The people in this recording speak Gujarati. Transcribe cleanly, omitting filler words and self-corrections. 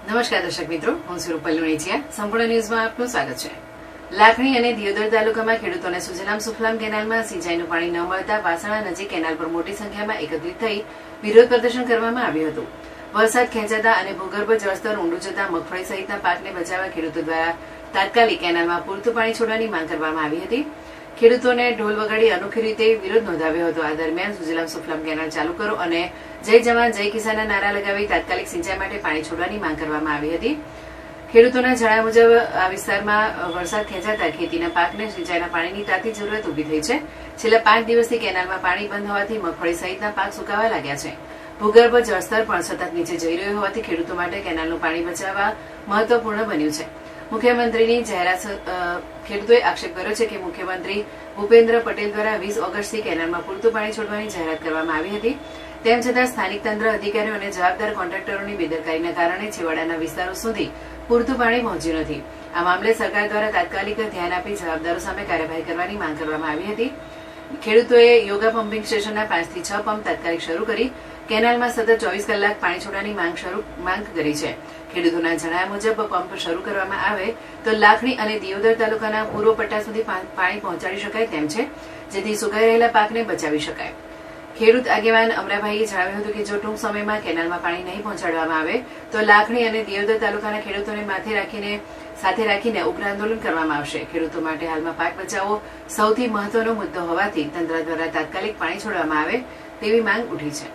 નમસ્કાર દર્શક મિત્રો, હું છું રૂપલ લુણીચિયા. સંપૂર્ણ ન્યૂઝમાં આપનું સ્વાગત છે. લાખણી અને દિયોદર તાલુકામાં ખેડૂતોને સુજલામ સુફલામ કેનાલમાં સિંચાઈનું પાણી ન મળતા વાસણા નજીક કેનાલ પર મોટી સંખ્યામાં એકત્રિત થઈ વિરોધ પ્રદર્શન કરવામાં આવ્યું હતું. વરસાદ ખેંચાતા અને ભૂગર્ભ જળસ્તર ઊંડું જતા મગફળી સહિતના પાકને બચાવવા ખેડૂતો દ્વારા તાત્કાલિક કેનાલમાં પૂરતું પાણી છોડવાની માંગ કરવામાં આવી હતી. ખેડૂતોને ઢોલ વગાડી અનોખી રીતે વિરોધ નોંધાવ્યો હતો. આ દરમિયાન સુજલામ સુફલામ કેનાલ ચાલુ કરો અને જય જવાન જય કિસાનના નારા લગાવી તાત્કાલિક સિંચાઈ માટે પાણી છોડવાની માંગ કરવામાં આવી હતી. ખેડૂતોના જણાવ્યા મુજબ આ વિસ્તારમાં વરસાદ ખેંચાતા ખેતીના પાકને સિંચાઈના પાણીની તાતી જરૂરિયાત ઉભી થઈ છે. છેલ્લા 5 દિવસથી કેનાલમાં પાણી બંધ હોવાથી મગફળી સહિતના પાક સુકાવા લાગ્યા છે. ભૂગર્ભ જળસ્તર પણ સતત નીચે જઈ રહ્યું હોવાથી ખેડૂતો માટે કેનાલનું પાણી બચાવવા મહત્વપૂર્ણ બન્યું છે. મુખ્યમંત્રીની જાહેરાત ખેડૂતોએ આક્ષેપ કર્યો છે કે મુખ્યમંત્રી ભૂપેન્દ્ર પટેલ દ્વારા 20 ઓગસ્ટથી કેનાલમાં પૂરતું પાણી છોડવાની જાહેરાત કરવામાં આવી હતી. તેમ છતાં સ્થાનિક તંત્ર અધિકારીઓ અને જવાબદાર કોન્ટ્રાક્ટરોની બેદરકારીના કારણે છેવાડાના વિસ્તારો સુધી પૂરતું પાણી પહોંચ્યું નથી. આ મામલે સરકાર દ્વારા તાત્કાલિક ધ્યાન આપી જવાબદારો સામે કાર્યવાહી કરવાની માંગ કરવામાં આવી હતી. ખેડૂતોએ યોગા પમ્પિંગ સ્ટેશનના 5 થી 6 પંપ તાત્કાલિક શરૂ કરી કેનાલમાં સતત 24 કલાક પાણી છોડવાની માંગ કરી છે. ખેડૂતોના જણાવ્યા મુજબ પંપ શરૂ કરવામાં આવે તો લાખણી અને દિયોદર તાલુકાના પૂર્વ પટ્ટા સુધી પાણી પહોંચાડી શકાય તેમ છે, જેથી સુકાઈ રહેલા પાકને બચાવી શકાય. ખેડૂત આગેવાન અમરાભાઈએ જણાવ્યું હતું કે જો ટૂંક સમયમાં કેનાલમાં પાણી નહીં પહોંચાડવામાં આવે તો લાખણી અને દિયોદર તાલુકાના ખેડૂતોને સાથે રાખીને ઉગ્ર આંદોલન કરવામાં આવશે. ખેડૂતો માટે હાલમાં પાક બચાવો સૌથી મહત્વનો મુદ્દો હોવાથી તંત્ર દ્વારા તાત્કાલિક પાણી છોડવામાં આવે તેવી માંગ ઉઠી છે.